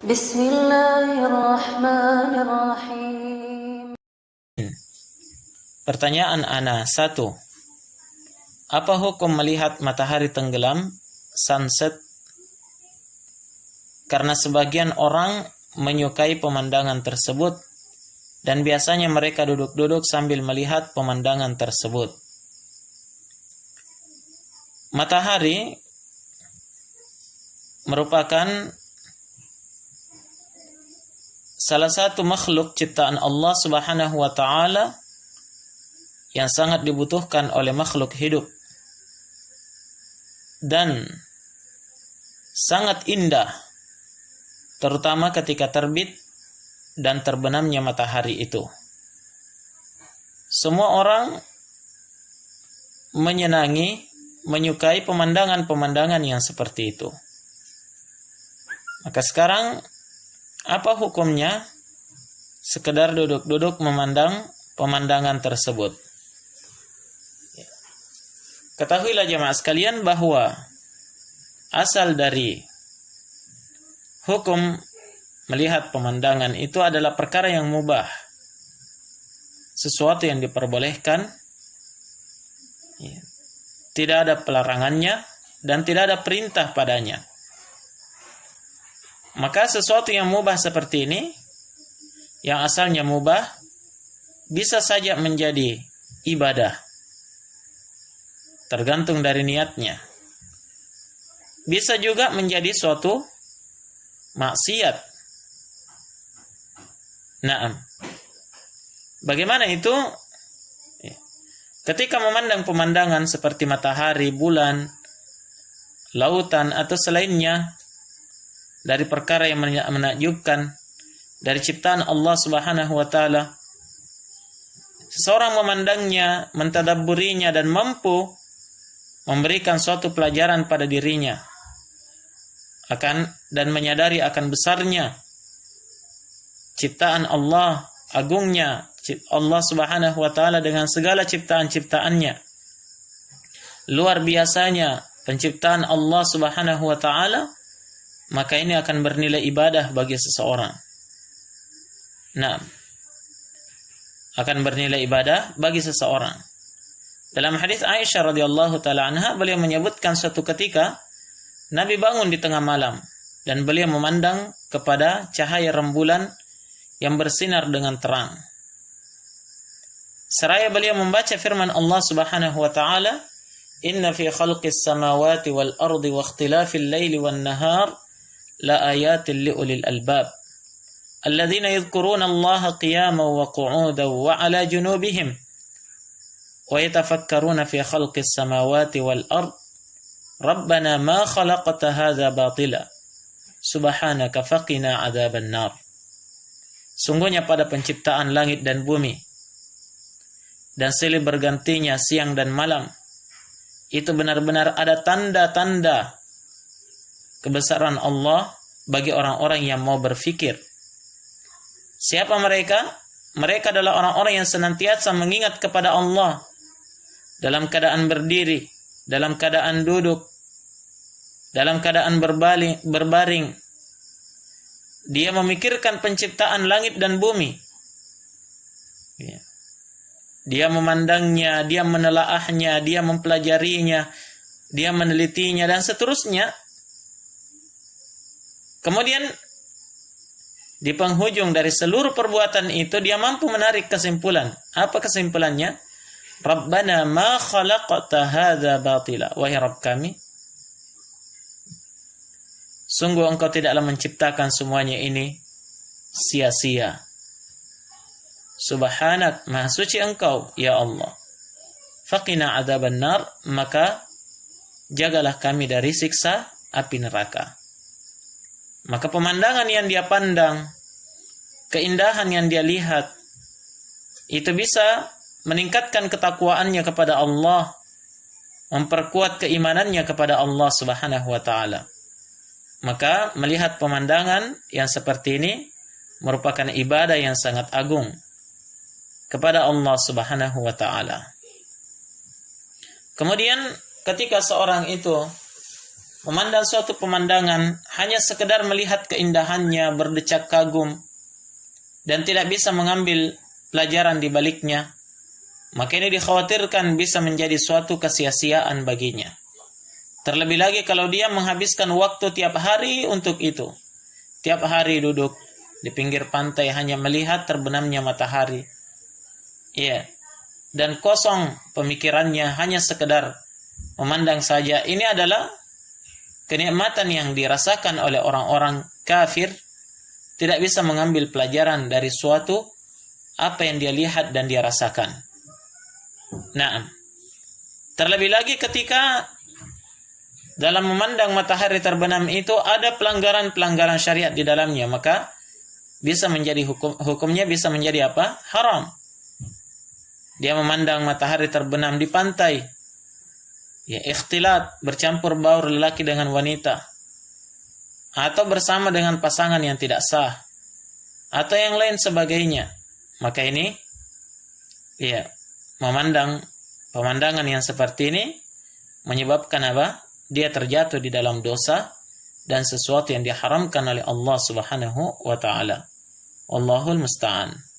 Bismillahirrahmanirrahim. Pertanyaan Ana 1. Apa hukum melihat matahari tenggelam, sunset? Karena sebagian orang menyukai pemandangan tersebut dan biasanya mereka duduk-duduk sambil melihat pemandangan tersebut. Matahari merupakan salah satu makhluk ciptaan Allah Subhanahu wa taala yang sangat dibutuhkan oleh makhluk hidup dan sangat indah, terutama ketika terbit dan terbenamnya matahari itu. Semua orang menyukai pemandangan-pemandangan yang seperti itu. Maka sekarang, apa hukumnya sekedar duduk-duduk memandang pemandangan tersebut? Ketahuilah jemaah sekalian bahwa asal dari hukum melihat pemandangan itu adalah perkara yang mubah, sesuatu yang diperbolehkan, tidak ada pelarangannya dan tidak ada perintah padanya. Maka sesuatu yang mubah seperti ini, yang asalnya mubah, bisa saja menjadi ibadah, tergantung dari niatnya. Bisa juga menjadi suatu maksiat. Naam. Bagaimana itu? Ketika memandang pemandangan seperti matahari, bulan, lautan, atau selainnya dari perkara yang menakjubkan dari ciptaan Allah Subhanahu wa taala, seseorang memandangnya, mentadabburinya dan mampu memberikan suatu pelajaran pada dirinya dan menyadari akan besarnya ciptaan Allah, agungnya Allah Subhanahu wa taala dengan segala ciptaan-ciptaannya. Luar biasanya penciptaan Allah Subhanahu wa taala, maka ini akan bernilai ibadah bagi seseorang. Nah, akan bernilai ibadah bagi seseorang. Dalam hadis Aisyah radhiyallahu taala anha, beliau menyebutkan suatu ketika Nabi bangun di tengah malam dan beliau memandang kepada cahaya rembulan yang bersinar dengan terang. Seraya beliau membaca firman Allah Subhanahu wa taala, "Inna fi khalqis samawati wal ardi wa ikhtilafil laili wan nahar la ayatin liulil albab alladzina yadhkuruna Allaha qiyaman wa qu'udan wa 'ala junubihim wa yatafakkaruna fi khalqis samawati wal ard rabbana ma khalaqta hadza batila subhanaka faqina 'adzaban nar." Sungguhnya pada penciptaan langit dan bumi dan silih bergantinya siang dan malam, itu benar-benar ada tanda-tanda kebesaran Allah bagi orang-orang yang mau berfikir. Siapa mereka? Mereka adalah orang-orang yang senantiasa mengingat kepada Allah dalam keadaan berdiri, dalam keadaan duduk, dalam keadaan berbaring. Dia memikirkan penciptaan langit dan bumi. Dia memandangnya, dia menelaahnya, dia mempelajarinya, dia menelitinya, dan seterusnya. Kemudian di penghujung dari seluruh perbuatan itu, dia mampu menarik kesimpulan. Apa kesimpulannya? Rabbana ma khalaqta hadza batila. Wahai Rabb kami, sungguh engkau tidaklah menciptakan semuanya ini sia-sia. Subhanak, maha suci engkau, ya Allah. Faqina adzaban nar, maka jagalah kami dari siksa api neraka. Maka pemandangan yang dia pandang, keindahan yang dia lihat, itu bisa meningkatkan ketakwaannya kepada Allah, memperkuat keimanannya kepada Allah Subhanahu wa taala. Maka melihat pemandangan yang seperti ini merupakan ibadah yang sangat agung kepada Allah Subhanahu wa taala. Kemudian ketika seorang itu memandang suatu pemandangan hanya sekedar melihat keindahannya, berdecak kagum, dan tidak bisa mengambil pelajaran di baliknya, maka ini dikhawatirkan bisa menjadi suatu kesia-siaan baginya. Terlebih lagi kalau dia menghabiskan waktu tiap hari untuk itu. Tiap hari duduk di pinggir pantai hanya melihat terbenamnya matahari. Iya. Dan kosong pemikirannya, hanya sekedar memandang saja. Ini adalah kenikmatan yang dirasakan oleh orang-orang kafir, tidak bisa mengambil pelajaran dari suatu apa yang dia lihat dan dia rasakan. Nah, terlebih lagi ketika dalam memandang matahari terbenam itu ada pelanggaran-pelanggaran syariat di dalamnya, maka bisa menjadi hukumnya bisa menjadi apa? Haram. Dia memandang matahari terbenam di pantai, ya, ikhtilat, bercampur baur lelaki dengan wanita, atau bersama dengan pasangan yang tidak sah, atau yang lain sebagainya. Maka ini, ya, pemandangan yang seperti ini menyebabkan apa? Dia terjatuh di dalam dosa dan sesuatu yang diharamkan oleh Allah Subhanahu wa taala. Wallahul musta'an.